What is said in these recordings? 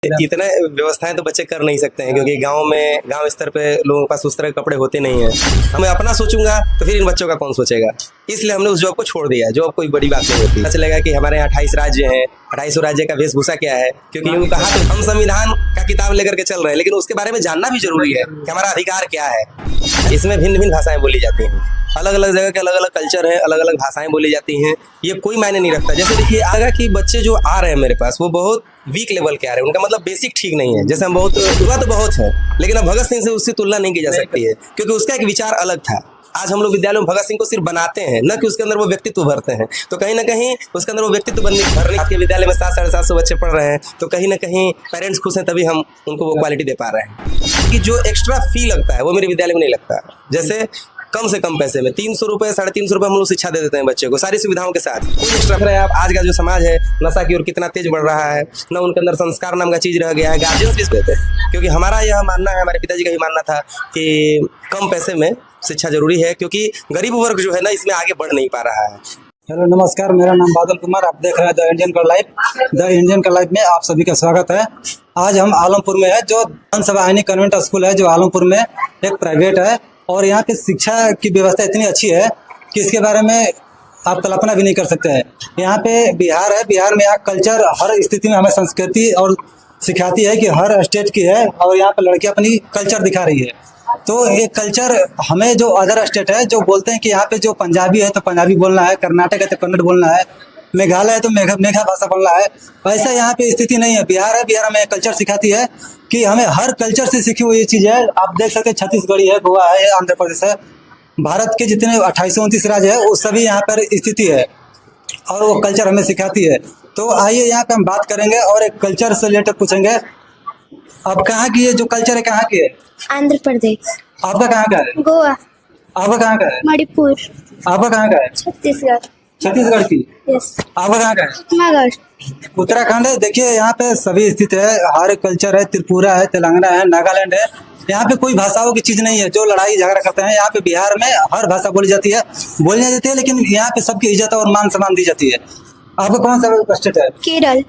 इतना व्यवस्थाएं तो बच्चे कर नहीं सकते हैं, क्योंकि गांव स्तर पे लोगों के पास उस तरह के कपड़े होते नहीं हैं। हमें अपना सोचूंगा तो फिर इन बच्चों का कौन सोचेगा, इसलिए हमने उस जॉब को छोड़ दिया। जॉब कोई बड़ी बात नहीं होती। पता चलेगा कि हमारे यहाँ 28 राज्य हैं, 28 राज्य का वेशभूषा क्या है, क्योंकि यूँ कहा तो हम संविधान का किताब लेकर के चल रहे हैं, लेकिन उसके बारे में जानना भी जरूरी है कि हमारा अधिकार क्या है। इसमें भिन्न भिन्न भाषाएं बोली जाती हैं, अलग अलग जगह के अलग अलग कल्चर है, अलग अलग भाषाएं बोली जाती हैं। ये कोई मायने नहीं रखता। जैसे देखिए आगा कि बच्चे जो आ रहे हैं मेरे पास, वो बहुत वीक लेवल के आ रहे हैं, उनका मतलब बेसिक ठीक नहीं है। जैसे हम बहुत युवा तो बहुत है, लेकिन अब भगत सिंह से उससे तुलना नहीं की जा सकती है, क्योंकि उसका एक विचार अलग था। आज हम लोग विद्यालयों में भगत सिंह को सिर्फ बनाते हैं, न कि उसके अंदर वो व्यक्तित्व भरते हैं। तो कहीं ना कहीं उसके अंदर वो व्यक्तित्व भरने। आपके विद्यालय में 700-750 बच्चे पढ़ रहे हैं, तो कहीं ना कहीं पेरेंट्स खुश हैं, तभी हम उनको वो क्वालिटी दे पा रहे हैं। कि जो एक्स्ट्रा फी लगता है वो मेरे विद्यालय में नहीं लगता। जैसे कम से कम पैसे में 300 रुपये 350 रुपये हम लोग शिक्षा दे देते हैं बच्चे को, सारी सुविधाओं के साथ। कोई एक्स्ट्रा है। आप आज का जो समाज है नशा की ओर कितना तेज बढ़ रहा है, न उनके अंदर संस्कार नाम का चीज रह गया है। गार्जियंस भी देते हैं, क्योंकि हमारा यह मानना है, हमारे पिताजी का भी मानना था कि कम पैसे में शिक्षा जरूरी है, क्योंकि गरीब वर्ग जो है ना इसमें आगे बढ़ नहीं पा रहा है। हेलो नमस्कार, मेरा नाम बादल कुमार, आप देख रहे हैं द इंडियन का लाइव। द इंडियन का लाइव में आप सभी का स्वागत है। आज हम आलमपुर में है, जो धनसभाहिनी कन्वेंट स्कूल है, जो आलमपुर में एक प्राइवेट है, और यहाँ पे शिक्षा की व्यवस्था इतनी अच्छी है कि इसके बारे में आप कल्पना भी नहीं कर सकते हैं। यहाँ पे बिहार है, बिहार में यहाँ कल्चर हर स्थिति में हमें संस्कृति और सिखाती है कि हर स्टेट की है, और यहाँ पे लड़कियाँ अपनी कल्चर दिखा रही है। तो ये कल्चर हमें जो अदर स्टेट है जो बोलते हैं कि यहाँ पे जो पंजाबी है तो पंजाबी बोलना है, कर्नाटक है तो कन्नड़ बोलना है, मेघालय है तो मेघा भाषा बोलना है, वैसा यहाँ पे स्थिति नहीं है। बिहार है, बिहार हमें कल्चर सिखाती है कि हमें हर कल्चर से सीखी हुई चीज़ है। आप देख सकते हैं छत्तीसगढ़ी है, गोवा है, आंध्र प्रदेश है, भारत के जितने 28-29 राज्य है वो सभी यहाँ पर स्थिति है, और वो कल्चर हमें सिखाती है। तो आइए यहाँ पे हम बात करेंगे और एक कल्चर से रिलेटेड पूछेंगे। अब कहाँ की है जो कल्चर है, कहाँ की है? आंध्र प्रदेश। आपका कहाँ का है? गोवा। आपका कहाँ का है? मणिपुर। आपका कहाँ का है? छत्तीसगढ़। छत्तीसगढ़ की। यस। आपका कहाँ का है? उत्तराखंड। उत्तराखंड है। देखिए यहाँ पे सभी स्थित है, हर कल्चर है, त्रिपुरा है, तेलंगाना है, नागालैंड है। यहाँ पे कोई भाषाओं की चीज नहीं है जो लड़ाई झगड़ा करते हैं। यहाँ पे बिहार में हर भाषा बोली जाती है, लेकिन यहाँ पे सबकी इज्जत और मान सम्मान दी जाती है। आपका कौन सा स्टेट है? केरल।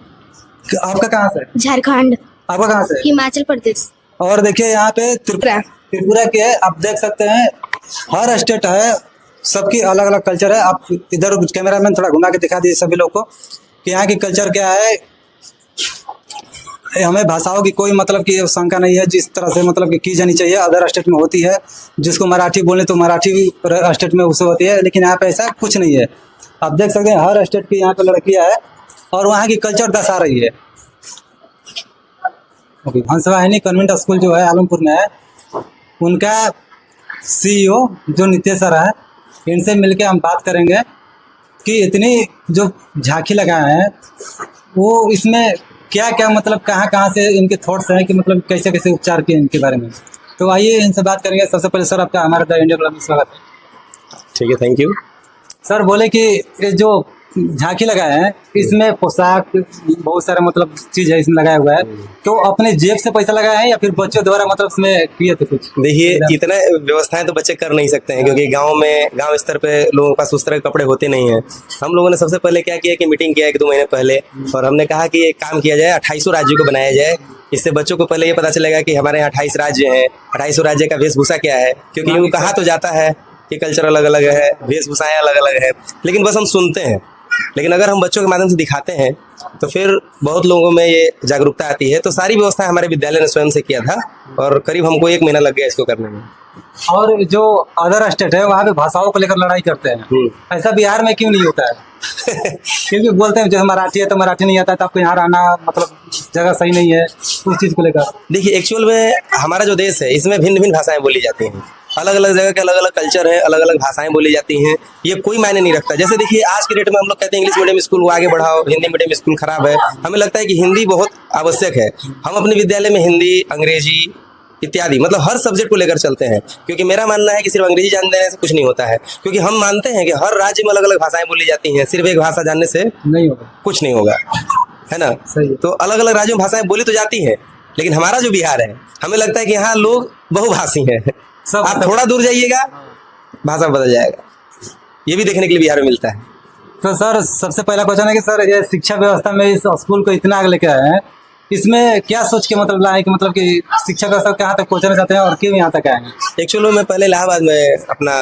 आपका कहाँ से? झारखंड। आपका कहाँ से? हिमाचल प्रदेश। और देखिए यहाँ पे त्रिपुरा के है। आप देख सकते हैं हर स्टेट है, सबकी अलग अलग कल्चर है। आप इधर कैमरामैन थोड़ा घुमा के दिखा दीजिए सभी लोग को कि यहाँ की कल्चर क्या है। हमें भाषाओं की कोई मतलब की शंका नहीं है, जिस तरह से मतलब की जानी चाहिए अदर स्टेट में होती है। जिसको मराठी बोले तो मराठी भी स्टेट में उससे होती है, लेकिन यहाँ पे ऐसा कुछ नहीं है। आप देख सकते हैं हर स्टेट की यहाँ पे लड़कियाँ है और वहाँ की कल्चर दर्शा रही है। धनसभाहिनी कन्वेंट स्कूल जो है आलमपुर में है, उनका CEO जो नितेश सर है, इनसे मिलके हम बात करेंगे कि इतनी जो झांकी लगाए हैं वो इसमें क्या क्या मतलब कहाँ से इनके थॉट्स हैं कि मतलब कैसे कैसे उपचार किए इनके बारे में। तो आइए इनसे बात करेंगे। सबसे पहले सर आपका हमारे द इंडिया क्लब में स्वागत है। ठीक है, थैंक यू। सर बोले कि ये जो झांकी लगाए हैं इसमें पोशाक बहुत सारा मतलब चीज है इसमें लगाया हुआ है, तो अपने जेब से पैसा लगाया है या फिर बच्चों द्वारा मतलब इसमें किए थे कुछ? देखिए इतना व्यवस्थाएं तो बच्चे कर नहीं सकते हैं, क्योंकि गांव स्तर पे लोगों के पास उस तरह के कपड़े होते नहीं हैं। हम लोगों ने सबसे पहले क्या किया कि मीटिंग किया 1-2 महीने पहले, और हमने कहा कि एक काम किया जाए, 28 राज्यों को बनाया जाए। इससे बच्चों को पहले ये पता चलेगा कि हमारे यहाँ 28 राज्य हैं, 28 राज्य का वेशभूषा क्या है, क्योंकि यूँ कहा तो जाता है कि कल्चर अलग अलग है, वेशभूषाएं अलग अलग है, लेकिन बस हम सुनते हैं। लेकिन अगर हम बच्चों के माध्यम से दिखाते हैं तो फिर बहुत लोगों में ये जागरूकता आती है। तो सारी व्यवस्था हमारे विद्यालय ने स्वयं से किया था, और करीब हमको 1 महीना लग गया इसको करने में। और जो अदर स्टेट है वहाँ पे भाषाओं को लेकर लड़ाई करते हैं, ऐसा बिहार में क्यों नहीं होता है? क्योंकि बोलते हैं जो मराठी है तो मराठी नहीं आता, तो आपको यहाँ रहना मतलब जगह सही नहीं है, उस चीज़ को लेकर। देखिए एक्चुअल में हमारा जो देश है इसमें भिन्न भिन्न भाषाएं बोली जाती हैं, अलग अलग जगह के अलग अलग कल्चर है, अलग अलग भाषाएं बोली जाती हैं। ये कोई मायने नहीं रखता। जैसे देखिए आज के डेट में हम लोग कहते हैं इंग्लिश मीडियम स्कूल को आगे बढ़ाओ, हिंदी मीडियम स्कूल खराब है। हमें लगता है कि हिंदी बहुत आवश्यक है। हम अपने विद्यालय में हिंदी, अंग्रेजी इत्यादि मतलब हर सब्जेक्ट को लेकर चलते हैं, क्योंकि मेरा मानना है कि सिर्फ अंग्रेजी जान देने से कुछ नहीं होता है, क्योंकि हम मानते हैं कि हर राज्य में अलग अलग भाषाएं बोली जाती हैं। सिर्फ एक भाषा जानने से नहीं होगा, कुछ नहीं होगा, है ना? सही है। तो अलग अलग राज्यों में भाषाएं बोली तो जाती हैं, लेकिन हमारा जो बिहार है हमें लगता है कि यहाँ लोग बहुभाषी हैं। आप थोड़ा दूर जाइएगा भाषा बदल जाएगा। ये भी देखने के लिए बिहार में मिलता है। तो सर सबसे पहला क्वेश्चन है कि सर ये शिक्षा व्यवस्था में इस स्कूल को इतना आगे लेके आए हैं, इसमें क्या सोच के मतलब लाए कि मतलब कि शिक्षा व्यवस्था कहाँ तक पहुंचना चाहते हैं और क्यों यहाँ तक आएंगे? एक्चुअली मैं पहले इलाहाबाद में अपना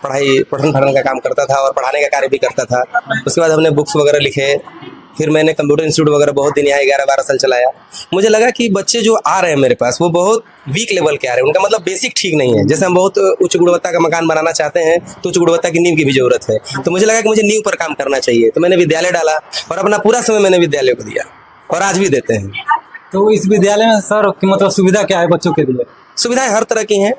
पठन पाठन का काम करता था और पढ़ाने का कार्य भी करता था। उसके बाद हमने बुक्स वगैरह लिखे, फिर मैंने कंप्यूटर इंस्टीट्यूट वगैरह बहुत दिन यहाँ 11-12 साल चलाया। मुझे लगा कि बच्चे जो आ रहे हैं मेरे पास वो बहुत वीक लेवल के आ रहे हैं, उनका मतलब बेसिक ठीक नहीं है। जैसे हम बहुत उच्च गुणवत्ता का मकान बनाना चाहते हैं तो उच्च गुणवत्ता की नींव की भी जरूरत है। तो मुझे लगा कि मुझे नींव पर काम करना चाहिए, तो मैंने विद्यालय डाला और अपना पूरा समय मैंने विद्यालय को दिया और आज भी देते हैं। तो इस विद्यालय में सर की मतलब सुविधा क्या है बच्चों के लिए? सुविधाएं हर तरह की हैं।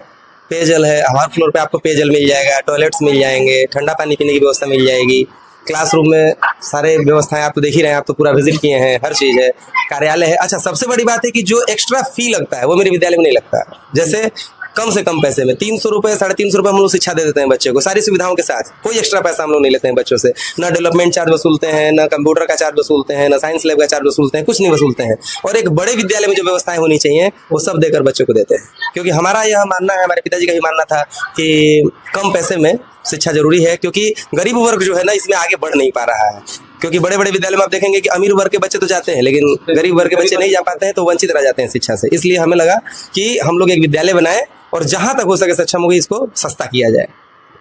पेयजल है, हर फ्लोर पे आपको पेयजल मिल जाएगा, टॉयलेट्स मिल जाएंगे, ठंडा पानी पीने की व्यवस्था मिल जाएगी, क्लासरूम में सारे व्यवस्थाएं आप तो देख ही रहे हैं, आप तो पूरा विजिट किए हैं, हर चीज़ है, कार्यालय है। अच्छा, सबसे बड़ी बात है कि जो एक्स्ट्रा फी लगता है वो मेरे विद्यालय में नहीं लगता। जैसे कम से कम पैसे में 300 रुपये 350 रुपये हम लोग शिक्षा दे देते हैं बच्चे को, सारी सुविधाओं के साथ। कोई एक्स्ट्रा पैसा हम लोग नहीं लेते हैं बच्चों से, ना डेवलपमेंट चार्ज वसूलते हैं, ना कंप्यूटर का चार्ज वसूलते हैं, ना साइंस लैब का चार्ज वसूलते हैं, कुछ नहीं वसूलते हैं। और एक बड़े विद्यालय में जो व्यवस्थाएं होनी चाहिए वो सब देकर बच्चों को देते हैं, क्योंकि हमारा यह मानना है, हमारे पिताजी का भी मानना था कि कम पैसे में शिक्षा जरूरी है, क्योंकि गरीब वर्ग जो है ना इसमें आगे बढ़ नहीं पा रहा है। क्योंकि बड़े बड़े विद्यालय में आप देखेंगे कि अमीर वर्ग के बच्चे तो जाते हैं, लेकिन गरीब वर्ग के बच्चे नहीं जा पाते हैं, तो वंचित रह जाते हैं शिक्षा से। इसलिए हमें लगा कि हम लोग एक विद्यालय बनाएं और जहां तक हो सके सक्षम होगी इसको सस्ता किया जाए,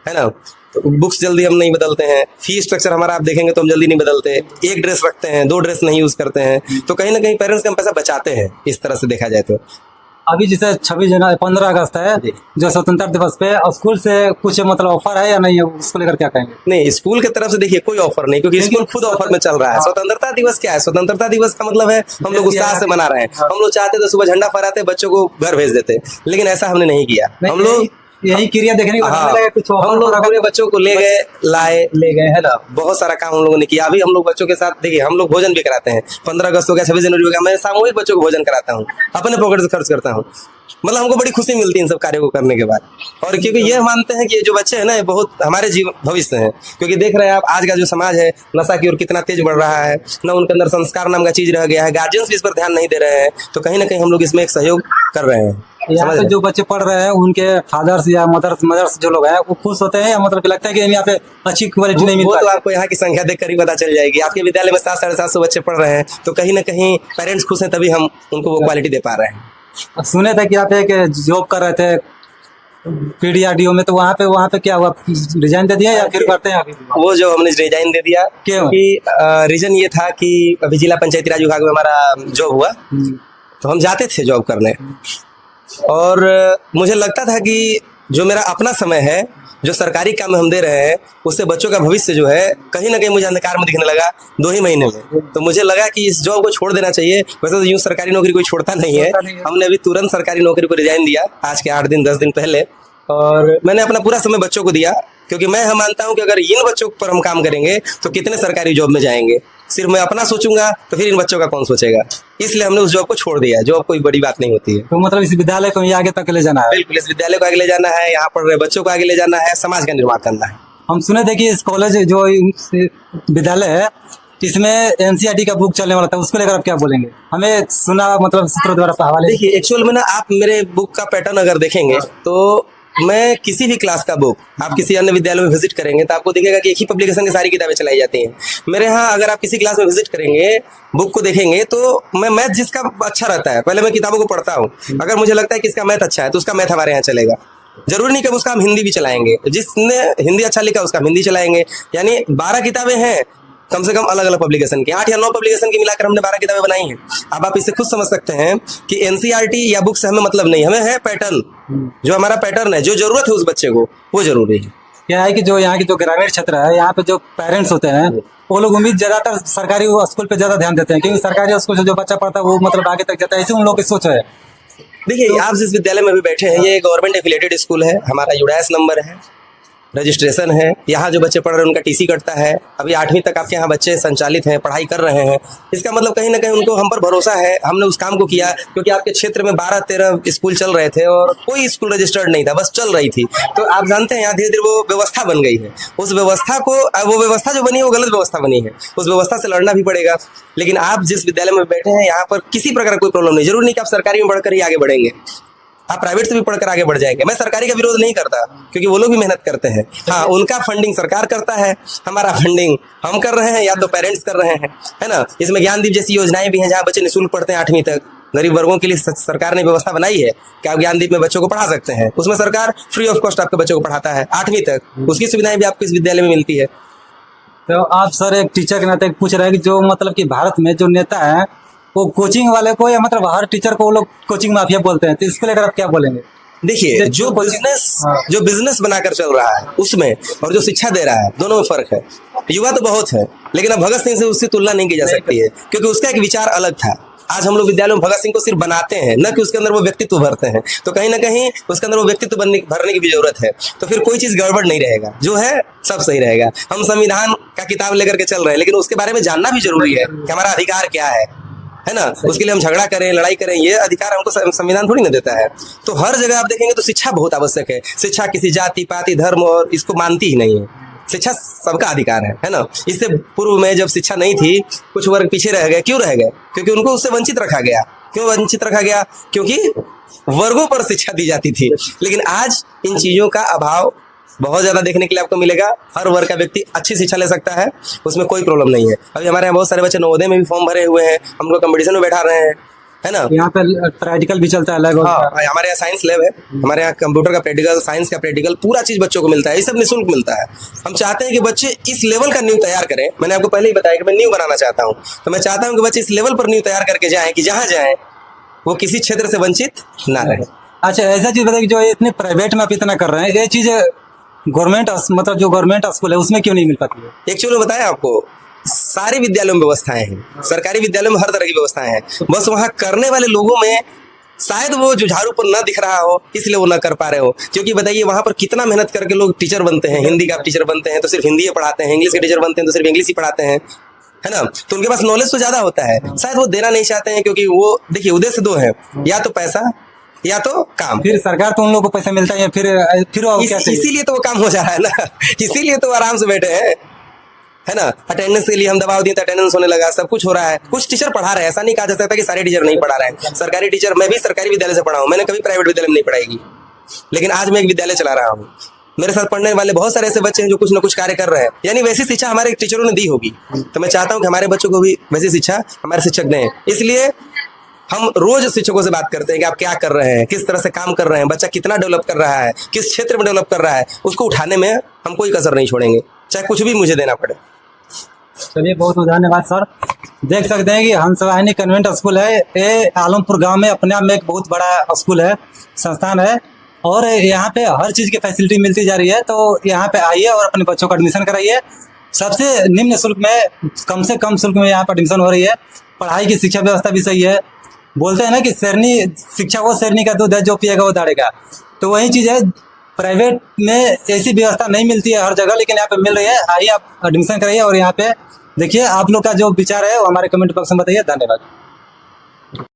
है ना। तो बुक्स जल्दी हम नहीं बदलते हैं, फी स्ट्रक्चर हमारा आप देखेंगे तो हम जल्दी नहीं बदलते, एक ड्रेस रखते हैं, 2 ड्रेस नहीं यूज करते हैं, तो कहीं ना कहीं पेरेंट्स का हम पैसा बचाते हैं इस तरह से देखा जाए तो। अभी जैसे 26 जनवरी 15 अगस्त है जो स्वतंत्रता दिवस पे, स्कूल से कुछ मतलब ऑफर है या नहीं है, उसको लेकर क्या कहेंगे? नहीं, स्कूल की तरफ से देखिए कोई ऑफर नहीं, क्योंकि स्कूल खुद ऑफर में चल रहा है। स्वतंत्रता दिवस क्या है? स्वतंत्रता दिवस का मतलब है हम लोग उत्साह से मना रहे हैं। हम लोग चाहते तो सुबह झंडा फहराते, बच्चों को घर भेज देते, लेकिन ऐसा हमने नहीं किया। हम लोग यही क्रिया देखने के बाद हमें लगा कुछ हम लोग अपने बच्चों को ले गए, है ना। बहुत सारा काम हम लोगों ने किया। अभी हम लोग बच्चों के साथ देखिए, हम लोग भोजन भी कराते हैं। 15 अगस्त हो गया, 26 जनवरी हो गया, मैं सामूहिक बच्चों को भोजन कराता हूँ, अपने पॉकेट से खर्च करता हूँ। मतलब हमको बड़ी खुशी मिलती है इन सब कार्यों को करने के बाद। और क्योंकि ये मानते हैं कि ये जो बच्चे हैं ना ये बहुत हमारे जीवन भविष्य हैं, क्योंकि देख रहे हैं आप आज का जो समाज है नशा की ओर कितना तेज बढ़ रहा है, ना उनके अंदर संस्कार नाम का चीज रह गया है, गार्जियंस भी इस पर ध्यान नहीं दे रहे हैं। तो कहीं ना कहीं हम लोग इसमें एक सहयोग कर रहे हैं। यहाँ पे जो बच्चे पढ़ रहे हैं उनके फादर्स या मदर्स जो लोग हैं वो खुश होते हैं, या मतलब लगता है कि यहाँ पे अच्छी क्वालिटी नहीं मिल वो रहा तो है? आपको यहाँ की संख्या देख कर ही पता चल जाएगी। आपके विद्यालय में 700-750 बच्चे पढ़ रहे हैं, तो कहीं ना कहीं पेरेंट्स खुश हैं, तभी हम उनको वो क्वालिटी दे पा रहे हैं। सुने थे कि आप एक जॉब कर रहे थे PDRDO में, तो वहाँ पे क्या हुआ, रिजाइन दे दिया या फिर करते हैं अभी? वो जो हमने रिजाइन दे दिया, क्यों? कि रीजन ये था कि अभी जिला पंचायती राज विभाग में हमारा जॉब हुआ, तो हम जाते थे जॉब करने, और मुझे लगता था कि जो मेरा अपना समय है, जो सरकारी काम हम दे रहे हैं, उससे बच्चों का भविष्य जो है कहीं ना कहीं मुझे अंधकार में दिखने लगा 2 ही महीने में। तो मुझे लगा कि इस जॉब को छोड़ देना चाहिए। वैसे तो यूं सरकारी नौकरी कोई छोड़ता नहीं है। हमने अभी तुरंत सरकारी नौकरी को रिजाइन दिया आज के 8 दिन 10 दिन पहले, और मैंने अपना पूरा समय बच्चों को दिया, क्योंकि मैं मानता हूं कि अगर इन बच्चों पर हम काम करेंगे तो कितने सरकारी जॉब में जाएंगे। सिर्फ मैं अपना सोचूंगा तो फिर इन बच्चों का कौन सोचेगा। इसलिए हमने उस जॉब को छोड़ दिया। जॉब कोई बड़ी बात नहीं होती है। तो मतलब इस विद्यालय को ही आगे तक ले जाना है? बिल्कुल, इस विद्यालय को आगे ले जाना है, यहाँ पढ़ रहे बच्चों को आगे ले जाना है, समाज का निर्माण करना है। हम सुने थे कि इस कॉलेज जो विद्यालय है इसमें NCERT का बुक चलने वाला था, उसको लेकर आप क्या बोलेंगे? हमें सुना मतलब सूत्रों द्वारा हवाले। देखिए, एक्चुअल में ना आप मेरे बुक का पैटर्न अगर देखेंगे तो मैं किसी भी क्लास का बुक आप किसी अन्य विद्यालय में विजिट करेंगे तो आपको दिखेगा कि एक ही पब्लिकेशन की सारी किताबें चलाई जाती हैं। मेरे यहाँ अगर आप किसी क्लास में विजिट करेंगे, बुक को देखेंगे, तो मैं मैथ जिसका अच्छा रहता है पहले मैं किताबों को पढ़ता हूँ। अगर मुझे लगता है कि इसका मैथ अच्छा है तो उसका मैथ हमारे यहाँ चलेगा। जरूरी नहीं कि उसका हम हिंदी भी चलाएंगे, जिसने हिंदी अच्छा लिखा उसका हिंदी चलाएंगे। यानी 12 किताबें हैं कम से कम अलग अलग पब्लिकेशन की, 8 या 9 पब्लिकेशन की मिलाकर हमने 12 किताबें बनाई हैं। अब आप इससे खुद समझ सकते हैं कि NCERT या बुक से हमें मतलब नहीं, हमें है पैटर्न। जो हमारा पैटर्न है, जो जरूरत है उस बच्चे को, वो जरूरी है। क्या है कि जो यहाँ की जो ग्रामीण क्षेत्र है, यहाँ पे जो पेरेंट्स होते हैं वो लोग उम्मीद ज्यादातर सरकारी स्कूल पे ज्यादा ध्यान देते हैं, क्योंकि सरकारी स्कूल से जो बच्चा पढ़ता है वो मतलब आगे तक जाता है, ऐसे उन लोगों की सोच है। देखिए, आप जिस विद्यालय में भी बैठे हैं ये गवर्नमेंट एफिलिएटेड स्कूल है, हमारा यूडाइस नंबर है, रजिस्ट्रेशन है। यहाँ जो बच्चे पढ़ रहे हैं उनका TC कटता है। अभी 8वीं तक आपके यहाँ बच्चे संचालित हैं, पढ़ाई कर रहे हैं। इसका मतलब कहीं ना कहीं उनको हम पर भरोसा है। हमने उस काम को किया क्योंकि आपके क्षेत्र में 12-13 स्कूल चल रहे थे और कोई स्कूल रजिस्टर्ड नहीं था, बस चल रही थी। तो आप जानते हैं यहाँ धीरे धीरे वो व्यवस्था बन गई है। उस व्यवस्था को, वो व्यवस्था जो बनी है वो गलत व्यवस्था बनी है, उस व्यवस्था से लड़ना भी पड़ेगा। लेकिन आप जिस विद्यालय में बैठे हैं यहाँ पर किसी प्रकार का कोई प्रॉब्लम नहीं। जरूरी नहीं कि आप सरकारी में बढ़कर ही आगे बढ़ेंगे। आप प्राइवेट से भी पढ़कर आगे बढ़ जाएंगे। मैं सरकारी का विरोध नहीं करता, क्योंकि वो लोग भी मेहनत करते हैं। हाँ, उनका फंडिंग सरकार करता है, हमारा फंडिंग हम कर रहे हैं या तो पेरेंट्स कर रहे हैं, है ना। इसमें ज्ञानदीप जैसी योजनाएं भी हैं जहाँ बच्चे निःशुल्क पढ़ते हैं 8वीं तक। गरीब वर्गों के लिए सरकार ने व्यवस्था बनाई है कि आप ज्ञानदीप में बच्चों को पढ़ा सकते हैं। उसमें सरकार फ्री ऑफ कॉस्ट आपके बच्चों को पढ़ाता है 8वीं तक। उसकी सुविधाएं भी आपको इस विद्यालय में मिलती है। तो आप सर एक टीचर के नाते पूछ रहे हैं कि जो मतलब कि भारत में जो नेता है वो कोचिंग वाले को या मतलब हर टीचर को वो लोग कोचिंग माफिया बोलते हैं, तो इसको लेकर आप क्या बोलेंगे? देखिए, जो बिजनेस बनाकर चल रहा है उसमें और जो शिक्षा दे रहा है, दोनों में फर्क है। युवा तो बहुत है, लेकिन अब भगत सिंह से उसकी तुलना नहीं की जा सकती है, क्योंकि उसका एक विचार अलग था। आज हम लोग विद्यालयों में भगत सिंह को सिर्फ बनाते हैं, न कि उसके अंदर वो व्यक्तित्व भरते हैं। तो कहीं ना कहीं उसके अंदर वो व्यक्तित्व भरने की भी जरूरत है, तो फिर कोई चीज गड़बड़ नहीं रहेगा, जो है सब सही रहेगा। हम संविधान का किताब लेकर के चल रहे हैं, लेकिन उसके बारे में जानना भी जरूरी है कि हमारा अधिकार क्या है ना। उसके लिए हम झगड़ा करें, लड़ाई करें, ये अधिकार हमको संविधान थोड़ी ना देता है। तो हर जगह आप देखेंगे तो शिक्षा बहुत आवश्यक है। शिक्षा किसी जाति पाति धर्म और इसको मानती ही नहीं है। शिक्षा सबका अधिकार है ना। इससे पूर्व में जब शिक्षा नहीं थी, कुछ वर्ग पीछे रह गए। क्यों रह गए? क्योंकि उनको उससे वंचित रखा गया। क्यों वंचित रखा गया? क्योंकि वर्गों पर शिक्षा दी जाती थी। लेकिन आज इन चीजों का अभाव बहुत ज्यादा देखने के लिए आपको मिलेगा। हर वर्ग का व्यक्ति अच्छी शिक्षा ले सकता है, उसमें कोई प्रॉब्लम नहीं है। अभी हमारे यहाँ बहुत सारे बच्चे नवोदय में भी फॉर्म भरे हुए हैं, हम लोग कंपटीशन में बैठा रहे हैं, है ना। यहाँ पे प्रैक्टिकल भी चलता है अलग। हाँ, हमारे यहाँ साइंस लैब है, हमारे यहाँ कंप्यूटर का प्रैक्टिकल, साइंस का प्रैक्टिकल, पूरा चीज बच्चों को मिलता है। ये सब निःशुल्क मिलता है। हम चाहते हैं कि बच्चे इस लेवल का न्यू तैयार करें। मैंने आपको पहले ही बताया कि मैं न्यू बनाना चाहता हूँ, तो मैं चाहता हूँ कि बच्चे इस लेवल पर न्यू तैयार करके जाएं कि जहाँ जाएं वो किसी क्षेत्र से वंचित ना रहे। अच्छा, ऐसा चीज बताइए जो इतने प्राइवेट में आप इतना कर रहे हैं, ये चीज गवर्नमेंट मतलब जो गवर्नमेंट स्कूल है उसमें क्यों नहीं मिल पाती है? एक्चुअली बताया आपको, सारे विद्यालयों में व्यवस्थाएं हैं, सरकारी विद्यालयों में हर तरह की व्यवस्थाएं हैं। बस वहाँ करने वाले लोगों में शायद वो जुझारूपन ना दिख रहा हो, इसलिए वो ना कर पा रहे हो। क्योंकि बताइए, वहाँ पर कितना मेहनत करके लोग टीचर बनते हैं। हिंदी का टीचर बनते हैं तो सिर्फ हिंदी पढ़ाते हैं, इंग्लिश के टीचर बनते हैं तो सिर्फ इंग्लिश ही पढ़ाते हैं, है ना। तो उनके पास नॉलेज तो ज्यादा होता है, शायद वो देना नहीं चाहते हैं, क्योंकि वो देखिए उद्देश्य दो है, या तो पैसा या तो काम। फिर सरकार तो उन लोगों को पैसा मिलता है, फिर इसीलिए तो वो काम हो जा रहा है ना। इसीलिए तो आराम से बैठे हैं, है ना। अटेंडेंस के लिए हम दबाव दिए तो अटेंडेंस होने लगा, सब कुछ हो रहा है। कुछ टीचर पढ़ा रहे हैं, ऐसा नहीं कहा जा सकता कि सारे टीचर नहीं पढ़ा रहे हैं। सरकारी टीचर, मैं भी सरकारी विद्यालय से पढ़ा हूँ, मैंने कभी प्राइवेट विद्यालय में नहीं पढ़ाई, लेकिन आज मैं एक विद्यालय चला रहा हूँ। मेरे साथ पढ़ने वाले बहुत सारे ऐसे बच्चे हैं जो कुछ ना कुछ कार्य कर रहे हैं, यानी वैसी शिक्षा हमारे टीचरों ने दी होगी। तो मैं चाहता हूँ कि हमारे बच्चों को भी वैसी शिक्षा हमारे शिक्षक दें। इसलिए हम रोज शिक्षकों से बात करते हैं कि आप क्या कर रहे हैं, किस तरह से काम कर रहे हैं, बच्चा कितना डेवलप कर रहा है, किस क्षेत्र में डेवलप कर रहा है, उसको उठाने में हम कोई कसर नहीं छोड़ेंगे, चाहे कुछ भी मुझे देना पड़े। चलिए, बहुत बहुत धन्यवाद सर। देख सकते हैं कि हंसवाहिनी कन्वेंट स्कूल है, ये आलमपुर गांव में अपने आप में एक बहुत बड़ा स्कूल है, संस्थान है, और यहाँ पे हर चीज़ की फैसिलिटी मिलती जा रही है। तो यहाँ पे आइए और अपने बच्चों का एडमिशन कराइए। सबसे निम्न शुल्क में, कम से कम शुल्क में यहाँ पर एडमिशन हो रही है। पढ़ाई की शिक्षा व्यवस्था भी सही है। बोलते हैं ना कि शेरनी शिक्षा वो शेरनी का दूध है, जो पिएगा वो दाड़ेगा। तो वही चीज़ है, प्राइवेट में ऐसी व्यवस्था नहीं मिलती है हर जगह, लेकिन यहाँ पे मिल रही है। आइए, आप एडमिशन कराइए और यहाँ पे देखिए। आप लोग का जो विचार है वो हमारे कमेंट बॉक्स में बताइए। धन्यवाद।